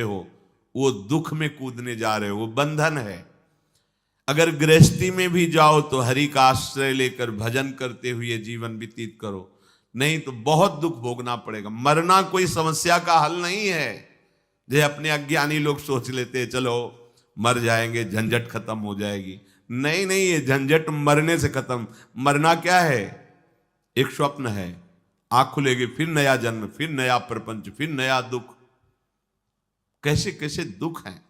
हो, वो दुख में कूदने जा रहे हो, वो बंधन है। अगर गृहस्थी में भी जाओ तो हरि का आश्रय लेकर भजन करते हुए जीवन व्यतीत करो, नहीं तो बहुत दुख भोगना पड़ेगा। मरना कोई समस्या का हल नहीं है। जो अपने अज्ञानी लोग सोच लेते हैं चलो मर जाएंगे, झंझट खत्म हो जाएगी। नहीं नहीं, ये झंझट मरने से खत्म। मरना क्या है? एक स्वप्न है, आंख खुलेगी फिर नया जन्म, फिर नया प्रपंच, फिर नया दुख। कैसे कैसे दुख हैं।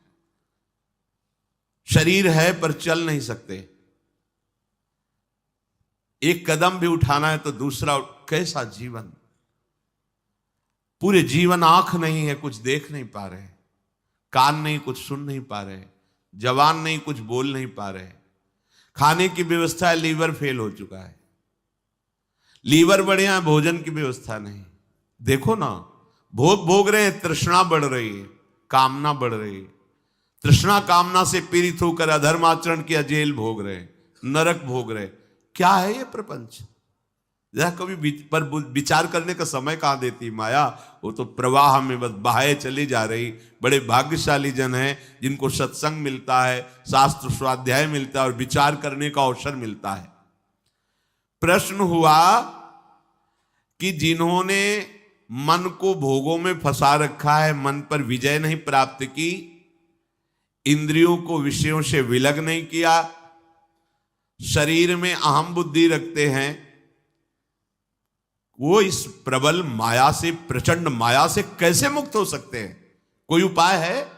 शरीर है पर चल नहीं सकते, एक कदम भी उठाना है तो दूसरा। कैसा जीवन! पूरे जीवन आंख नहीं है, कुछ देख नहीं पा रहे, कान नहीं, कुछ सुन नहीं पा रहे, जवान नहीं, कुछ बोल नहीं पा रहे। खाने की व्यवस्था है, लीवर फेल हो चुका है। लीवर बढ़िया है, भोजन की व्यवस्था नहीं। देखो ना, भोग रहे हैं, तृष्णा बढ़ रही है, कामना बढ़ रही है। तृष्णा कामना से पीड़ित होकर अधर्म आचरण किया, जेल भोग रहे, नरक भोग रहे। क्या है ये प्रपंच? जरा कभी पर विचार करने का समय कहां देती माया। वो तो प्रवाह में बस बहाए चली जा रही। बड़े भाग्यशाली जन हैं जिनको सत्संग मिलता है, शास्त्र स्वाध्याय मिलता है और विचार करने का अवसर मिलता है। प्रश्न हुआ कि जिन्होंने मन को भोगों में फंसा रखा है, मन पर विजय नहीं प्राप्त की, इंद्रियों को विषयों से विलग नहीं किया, शरीर में अहम बुद्धि रखते हैं, वो इस प्रबल माया से, प्रचंड माया से कैसे मुक्त हो सकते हैं? कोई उपाय है?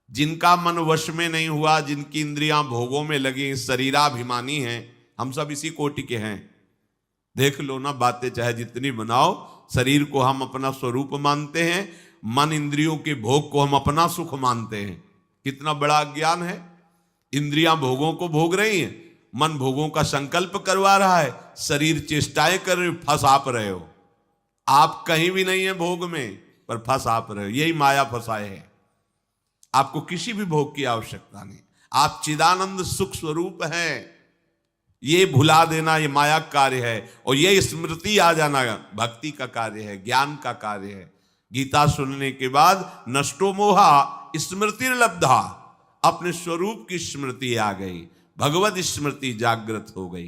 जिनका मन वश में नहीं हुआ, जिनकी इंद्रियां भोगों में लगी, शरीराभिमानी हैं, हम सब इसी कोटि के हैं। देख लो ना, बातें चाहे जितनी बनाओ, शरीर को हम अपना स्वरूप मानते हैं, मन इंद्रियों के भोग को हम अपना सुख मानते हैं। कितना बड़ा ज्ञान है। इंद्रियां भोगों को भोग रही हैं, मन भोगों का संकल्प करवा रहा है, शरीर चेष्टाएं कर रहे, फंस आप रहे हो। आप कहीं भी नहीं है भोग में, पर फंस आप रहे हो। यही माया फंसाए है। आपको किसी भी भोग की आवश्यकता नहीं, आप चिदानंद सुख स्वरूप हैं। ये भुला देना ये माया कार्य है, और ये स्मृति आ जाना भक्ति का कार्य है, ज्ञान का कार्य है। गीता सुनने के बाद नष्टो मोहा स्मृति लब्धा, अपने स्वरूप की स्मृति आ गई, भगवत स्मृति जागृत हो गई।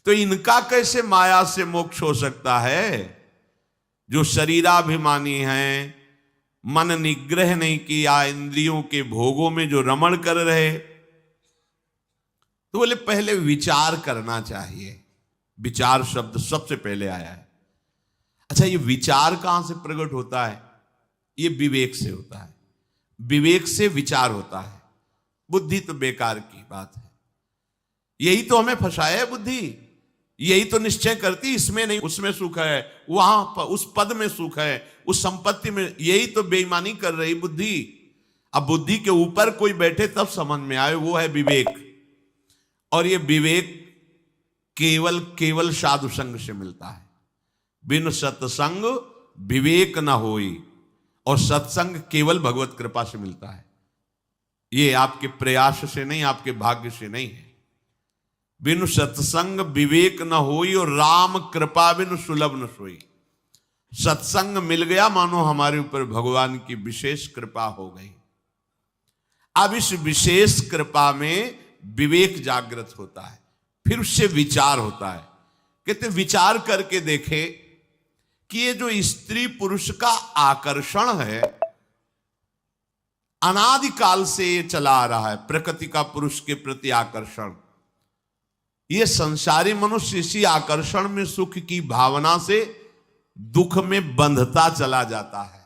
तो इनका कैसे माया से मोक्ष हो सकता है? जो शरीराभिमानी हैं, मन निग्रह नहीं किया, इंद्रियों के भोगों में जो रमण कर रहे, तो बोले पहले विचार करना चाहिए। विचार शब्द सबसे पहले आया है। अच्छा, ये विचार कहां से प्रकट होता है? ये विवेक से होता है। विवेक से विचार होता है। बुद्धि तो बेकार की बात है। यही तो हमें फंसाया है बुद्धि। यही तो निश्चय करती, इसमें नहीं उसमें सुख है, वहां पर उस पद में सुख है, उस संपत्ति में। यही तो बेईमानी कर रही बुद्धि। अब बुद्धि के ऊपर कोई बैठे तब समझ में आए, वो है विवेक। और ये विवेक केवल साधु संग से मिलता है। बिन सत्संग विवेक न होई, और सत्संग केवल भगवत कृपा से मिलता है। ये आपके प्रयास से नहीं, आपके भाग्य से नहीं है। बिन सत्संग विवेक न होई, और राम कृपा बिन सुलभ न सोई। सत्संग मिल गया, मानो हमारे ऊपर भगवान की विशेष कृपा हो गई। अब इस विशेष कृपा में विवेक जागृत होता है, फिर उससे विचार होता है। कहते विचार करके देखे कि ये जो स्त्री पुरुष का आकर्षण है, अनादिकाल से ये चला आ रहा है। प्रकृति का पुरुष के प्रति आकर्षण, ये संसारी मनुष्य इसी आकर्षण में सुख की भावना से दुख में बंधता चला जाता है।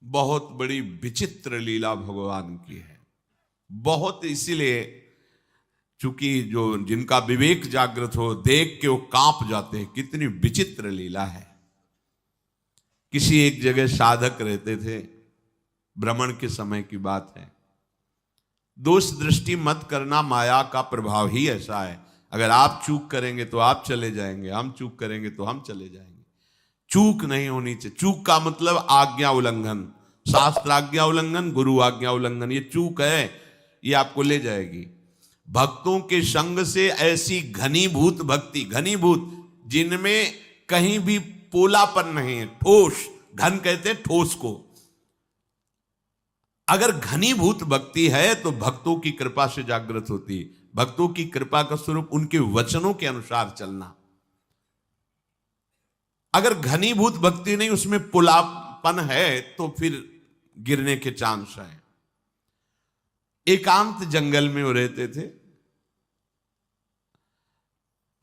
बहुत बड़ी विचित्र लीला भगवान की है। बहुत, इसीलिए चूंकि जो जिनका विवेक जागृत हो, देख के वो कांप जाते हैं। कितनी विचित्र लीला है। किसी एक जगह साधक रहते थे, भ्रमण के समय की बात है। दोष दृष्टि मत करना, माया का प्रभाव ही ऐसा है। अगर आप चूक करेंगे तो आप चले जाएंगे, हम चूक करेंगे तो हम चले जाएंगे। चूक नहीं होनी चाहिए। चूक का मतलब आज्ञा उल्लंघन, शास्त्र आज्ञा उल्लंघन, गुरु आज्ञा उल्लंघन। ये चूक है, ये आपको ले जाएगी। भक्तों के संग से ऐसी घनीभूत भक्ति, घनीभूत, जिनमें कहीं भी पोलापन नहीं है, ठोस घन कहते हैं ठोस को। अगर घनीभूत भक्ति है तो भक्तों की कृपा से जागृत होती है। भक्तों की कृपा का स्वरूप उनके वचनों के अनुसार चलना। अगर घनीभूत भक्ति नहीं, उसमें पुलापन है, तो फिर गिरने के चांस है। एकांत जंगल में वो रहते थे,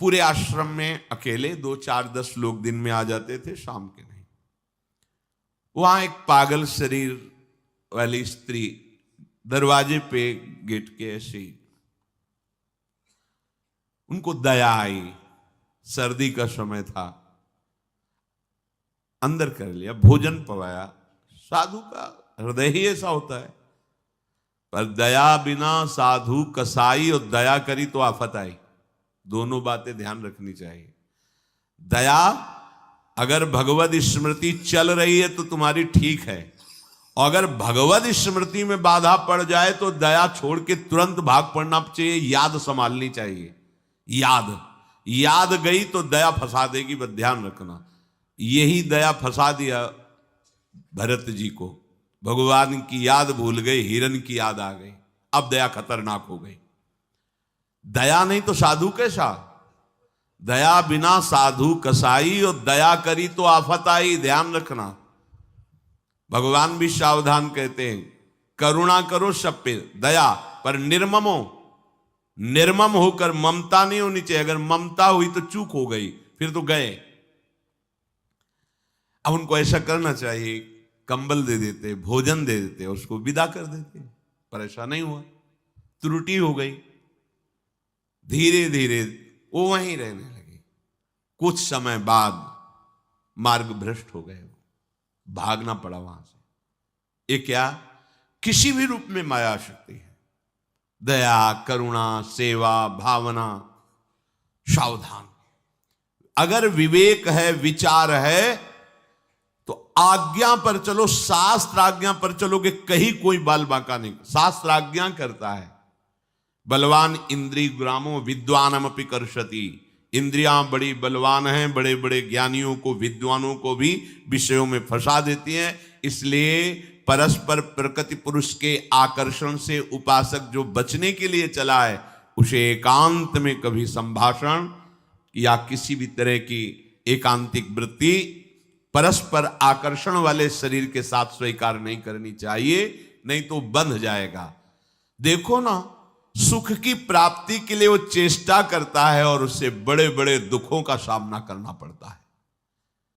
पूरे आश्रम में अकेले 2, 4, 10 लोग दिन में आ जाते थे, शाम के नहीं। वहां एक पागल शरीर वाली स्त्री दरवाजे पे गेट के ऐसे ही, उनको दया आई, सर्दी का समय था, अंदर कर लिया, भोजन पवाया। साधु का हृदय ही ऐसा होता है। पर दया बिना साधु कसाई, और दया करी तो आफत आई। दोनों बातें ध्यान रखनी चाहिए। दया अगर भगवत स्मृति चल रही है तो तुम्हारी ठीक है, और अगर भगवत स्मृति में बाधा पड़ जाए तो दया छोड़ के तुरंत भाग पड़ना चाहिए। याद संभालनी चाहिए। याद गई तो दया फंसा देगी, बस ध्यान रखना। यही दया फंसा दिया भरत जी को। भगवान की याद भूल गए, हिरण की याद आ गई, अब दया खतरनाक हो गई। दया नहीं तो साधु कैसा? दया बिना साधु कसाई, और दया करी तो आफत आई। ध्यान रखना। भगवान भी सावधान कहते हैं, करुणा करो सब पे, दया पर निर्मम होकर ममता नहीं होनी चाहिए। अगर ममता हुई तो चूक हो गई, फिर तो गए। अब उनको ऐसा करना चाहिए, कंबल दे देते, भोजन दे देते, उसको विदा कर देते, पर ऐसा नहीं हुआ, त्रुटि हो गई। धीरे धीरे वो वहीं रहने लगे। कुछ समय बाद मार्ग भ्रष्ट हो गए, भागना पड़ा वहां से। ये क्या? किसी भी रूप में माया शक्ति है। दया, करुणा, सेवा, भावना, सावधान। अगर विवेक है, विचार है, तो आज्ञा पर चलो, शास्त्र आज्ञा पर चलोगे, कहीं कोई बाल बांका नहीं। शास्त्र आज्ञा करता है, बलवान इंद्रिय ग्रामो विद्वानमपि कर्षति। इंद्रियां बड़ी बलवान हैं, बड़े बड़े ज्ञानियों को, विद्वानों को भी विषयों में फंसा देती हैं। इसलिए परस्पर प्रकृति पुरुष के आकर्षण से उपासक जो बचने के लिए चला है, उसे एकांत में कभी संभाषण या किसी भी तरह की एकांतिक वृत्ति परस्पर आकर्षण वाले शरीर के साथ स्वीकार नहीं करनी चाहिए, नहीं तो बंध जाएगा। देखो ना, सुख की प्राप्ति के लिए वो चेष्टा करता है और उससे बड़े बड़े दुखों का सामना करना पड़ता है।